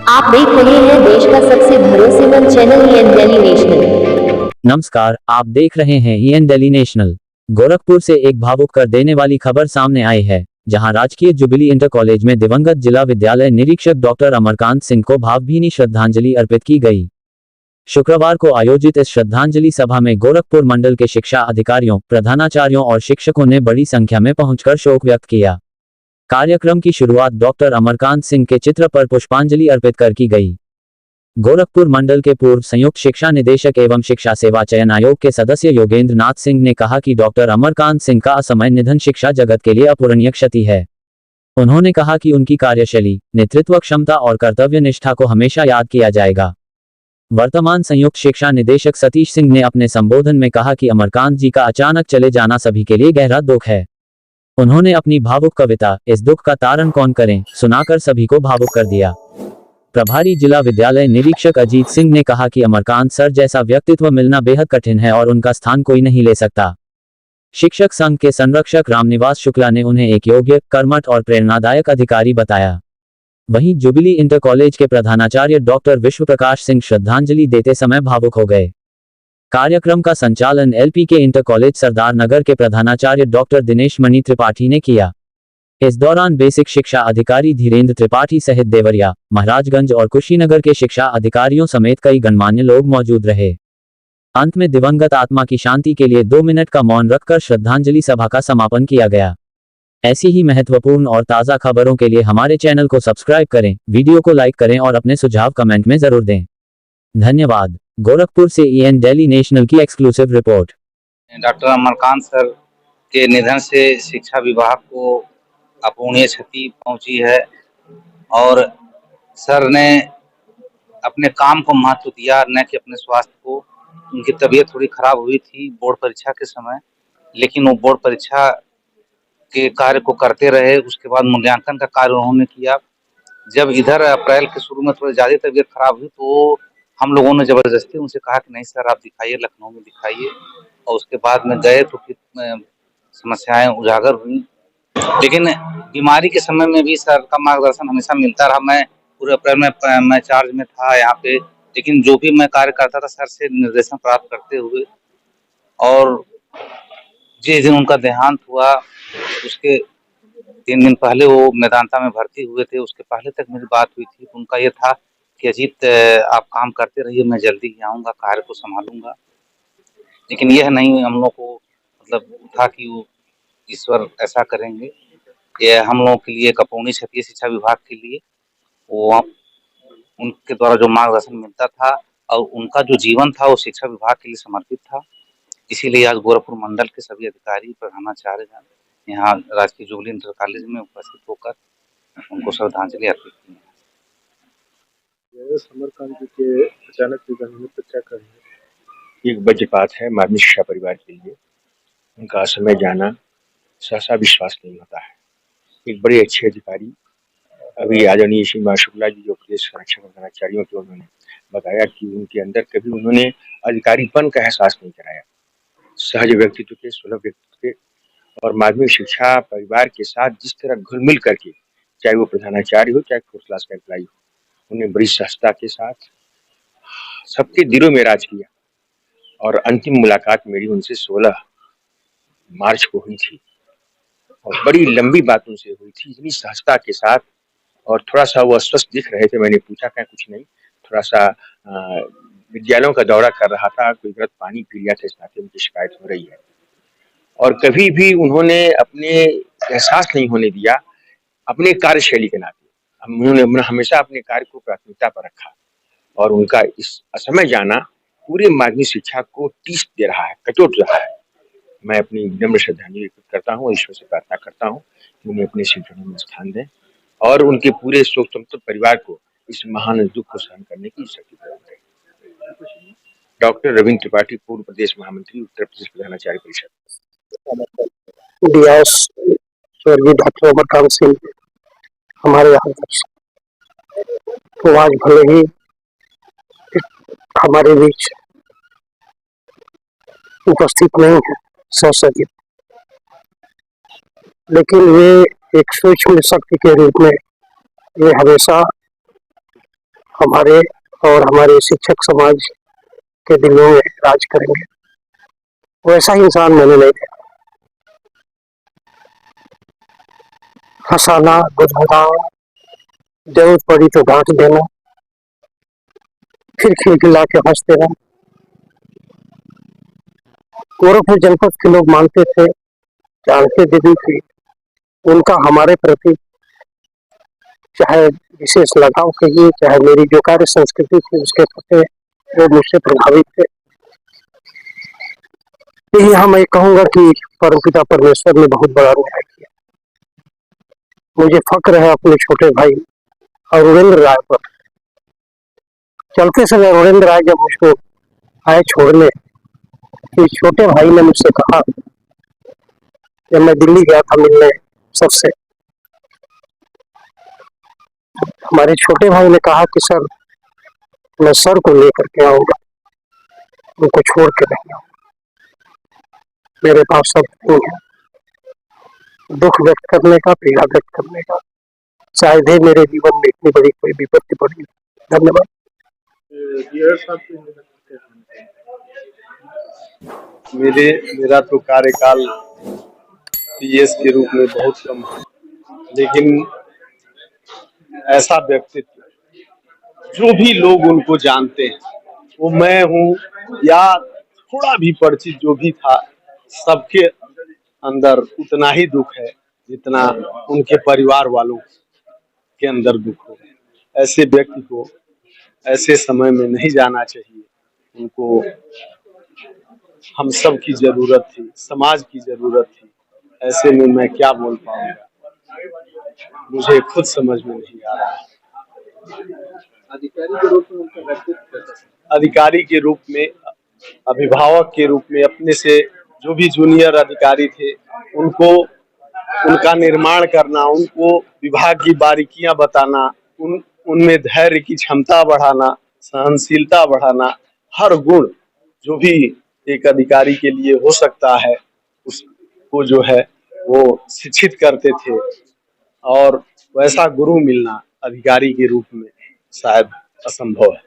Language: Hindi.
आप देख रहे हैं देश का सबसे भरोसेमंद चैनल ईएन दिल्ली नेशनल। नमस्कार, आप देख रहे हैं ईएन दिल्ली नेशनल। गोरखपुर से एक भावुक कर देने वाली खबर सामने आई है, जहां राजकीय जुबिली इंटर कॉलेज में दिवंगत जिला विद्यालय निरीक्षक डॉक्टर अमरकांत सिंह को भावभीनी श्रद्धांजलि अर्पित की गई। शुक्रवार को आयोजित इस श्रद्धांजलि सभा में गोरखपुर मंडल के शिक्षा अधिकारियों, प्रधानाचार्यों और शिक्षकों ने बड़ी संख्या में पहुंचकर शोक व्यक्त किया। कार्यक्रम की शुरुआत डॉक्टर अमरकांत सिंह के चित्र पर पुष्पांजलि अर्पित कर की गई। गोरखपुर मंडल के पूर्व संयुक्त शिक्षा निदेशक एवं शिक्षा सेवा चयन आयोग के सदस्य योगेंद्र नाथ सिंह ने कहा कि डॉक्टर अमरकांत सिंह का असमय निधन शिक्षा जगत के लिए अपूरणीय क्षति है। उन्होंने कहा कि उनकी कार्यशैली, नेतृत्व क्षमता और कर्तव्य निष्ठा को हमेशा याद किया जाएगा। वर्तमान संयुक्त शिक्षा निदेशक सतीश सिंह ने अपने संबोधन में कहा कि अमरकांत जी का अचानक चले जाना सभी के लिए गहरा दुख है। उन्होंने अपनी भावुक कविता इस दुख का तारण कौन करें सुनाकर सभी को भावुक कर दिया। प्रभारी जिला विद्यालय निरीक्षक अजीत सिंह ने कहा कि अमरकांत सर जैसा व्यक्तित्व मिलना बेहद कठिन है और उनका स्थान कोई नहीं ले सकता। शिक्षक संघ के संरक्षक रामनिवास शुक्ला ने उन्हें एक योग्य, कर्मठ और प्रेरणादायक अधिकारी बताया। वहीं जुबिली इंटर कॉलेज के प्रधानाचार्य डॉक्टर विश्वप्रकाश सिंह श्रद्धांजलि देते समय भावुक हो गए। कार्यक्रम का संचालन एलपी के इंटर कॉलेज सरदार नगर के प्रधानाचार्य डॉक्टर दिनेश मणि त्रिपाठी ने किया। इस दौरान बेसिक शिक्षा अधिकारी धीरेन्द्र त्रिपाठी सहित देवरिया, महाराजगंज और कुशीनगर के शिक्षा अधिकारियों समेत कई गणमान्य लोग मौजूद रहे। अंत में दिवंगत आत्मा की शांति के लिए 2 मिनट का मौन रखकर श्रद्धांजलि सभा का समापन किया गया। ऐसी ही महत्वपूर्ण और ताज़ा खबरों के लिए हमारे चैनल को सब्सक्राइब करें, वीडियो को लाइक करें और अपने सुझाव कमेंट में जरूर दें। धन्यवाद। गोरखपुर से ईएन दिल्ली नेशनल की exclusive report. Doctor Amarkant sir के निधन से शिक्षा विभाग को अपूरणीय क्षति पहुंची है और सर ने अपने काम को महत्व दिया, न कि अपने स्वास्थ्य को। उनकी तबीयत थोड़ी खराब हुई थी बोर्ड परीक्षा के समय, लेकिन वो बोर्ड परीक्षा के कार्य को करते रहे। उसके बाद मूल्यांकन का कार्य उन्होंने किया। जब इधर अप्रैल के शुरू में थोड़ी ज़्यादा तबीयत खराब हुई तो हम लोगों ने ज़बरदस्ती उनसे कहा कि नहीं सर, आप दिखाइए, लखनऊ में दिखाइए। और उसके बाद में गए तो फिर समस्याएं उजागर हुई, लेकिन बीमारी के समय में भी सर का मार्गदर्शन हमेशा मिलता रहा। मैं पूरे अप्रैल में मैं चार्ज में था यहाँ पे, लेकिन जो भी मैं कार्य करता था सर से निर्देशन प्राप्त करते हुए। और जिस दिन उनका देहांत हुआ उसके 3 दिन पहले वो मेदांता में भर्ती हुए थे। उसके पहले तक मेरी बात हुई थी। उनका ये था कि अजीत, आप काम करते रहिए, मैं जल्दी ही आऊँगा, कार्य को संभालूंगा। लेकिन यह नहीं हम लोग को मतलब था कि वो ईश्वर ऐसा करेंगे। ये हम लोगों के लिए एक अपूरणीय क्षति है शिक्षा विभाग के लिए। वो उनके द्वारा जो मार्गदर्शन मिलता था और उनका जो जीवन था वो शिक्षा विभाग के लिए समर्पित था। इसीलिए आज गोरखपुर मंडल के सभी अधिकारी, प्रधानाचार्य यहाँ राजकीय जुबिली इंटर कॉलेज में उपस्थित होकर उनको श्रद्धांजलि अर्पित की है। अमरकांत जी के अचानक निधन पर क्या कहेंगे? एक वज्रपात है माध्यमिक शिक्षा परिवार के लिए। उनका असमय जाना सहसा विश्वास नहीं होता है। एक बड़े अच्छे अधिकारी, अभी आदरणीय श्री शुक्ला जी जो प्रदेश संरक्षक प्रधानाचार्यों के, उन्होंने बताया कि उनके अंदर कभी उन्होंने अधिकारीपन का एहसास नहीं कराया। सहज व्यक्तित्व के, सुलभ व्यक्तित्व के और माध्यमिक शिक्षा परिवार के साथ जिस तरह घुल मिल करके, चाहे वो प्रधानाचार्य हो चाहे 4th क्लास का एम्प्लॉय हो, उन्हें बड़ी सहजता के साथ सबके दिलों में राज किया। और अंतिम मुलाकात मेरी उनसे 16 मार्च को हुई थी और बड़ी लंबी बात उनसे हुई थी, इतनी सहजता के साथ। और थोड़ा सा वो अस्वस्थ दिख रहे थे। मैंने पूछा क्या? कुछ नहीं, थोड़ा सा विद्यालयों का दौरा कर रहा था, कोई गलत पानी पी लिया था, इस नाते उनकी शिकायत हो रही है। और कभी भी उन्होंने अपने एहसास नहीं होने दिया अपने कार्यशैली के नाते। उन्होंने हमेशा अपने कार्य को प्राथमिकता पर रखा और उनका इस असमय जाना पूरे माध्यमिक शिक्षा को टीस दे रहा है, कचोट रहा है। मैं अपनी विनम्र श्रद्धांजलि व्यक्त करता हूँ और ईश्वर से प्रार्थना करता हूँ कि उन्हें अपने शिक्षणों में स्थान दें और उनके पूरे शोक संतप्त परिवार को इस महान दुख को सहन करने की शक्ति प्रदान करें। डॉक्टर रविंद्र त्रिपाठी, पूर्व प्रदेश महामंत्री, उत्तर प्रदेश प्रधानाचार्य परिषद। स्वर्गीय डॉक्टर अमरकांत सिंह हमारे यहाँ तो आज भले ही हमारे बीच उपस्थित नहीं है ससचिव, लेकिन वे एक सूक्ष्म शक्ति के रूप में ये हमेशा हमारे और हमारे शिक्षक समाज के दिलों में राज करेंगे। वैसा ही इंसान मैंने नहीं देखा। हंसाना, गुदगुदाना, जरूरत पड़ी तो डांट देना, फिर खिलखिला के हंसते रहना। गोरखपुर जनपद के लोग मानते थे जानकी दीदी की उनका हमारे प्रति चाहे विशेष लगाव कहिए, चाहे मेरी जो कार्य संस्कृति थी उसके प्रति वो मुझसे प्रभावित थे। यही यहाँ मैं कहूंगा कि परमपिता परमेश्वर ने बहुत बड़ा न्याय किया। मुझे फक्र है अपने छोटे भाई अरुणेंद्र राय पर। चलते समय अरुणेंद्र राय जब मुझको आए छोड़ने, तो छोटे भाई ने मुझसे कहा, जब मैं दिल्ली गया था मिलने सबसे, हमारे छोटे भाई ने कहा कि सर मैं सर को लेकर के आऊंगा, उनको छोड़ के नहीं आऊंगा। मेरे पास सब नहीं है दुख व्यक्त करने का, पीड़ा व्यक्त करने का। शायद ही मेरे जीवन में इतनी बड़ी कोई विपत्ति पड़ी। धन्यवाद। मेरा तो कार्यकाल पीएस के रूप में बहुत कम है, लेकिन ऐसा व्यक्तित्व जो भी लोग उनको जानते हैं, वो मैं हूँ या थोड़ा भी परिचित जो भी था, सबके अंदर उतना ही दुख है जितना उनके परिवार वालों के अंदर दुख हो। ऐसे व्यक्ति को ऐसे समय में नहीं जाना चाहिए। उनको हम सब की जरूरत थी, समाज की जरूरत थी। ऐसे में मैं क्या बोल पाऊंगा, मुझे खुद समझ में नहीं आ रहा है। अधिकारी के रूप में, अभिभावक के रूप में अपने से जो भी जूनियर अधिकारी थे उनको उनका निर्माण करना, उनको विभाग की बारीकियां बताना, उनमें धैर्य की क्षमता बढ़ाना, सहनशीलता बढ़ाना, हर गुण जो भी एक अधिकारी के लिए हो सकता है उसको जो है वो शिक्षित करते थे। और वैसा गुरु मिलना अधिकारी के रूप में शायद असंभव है।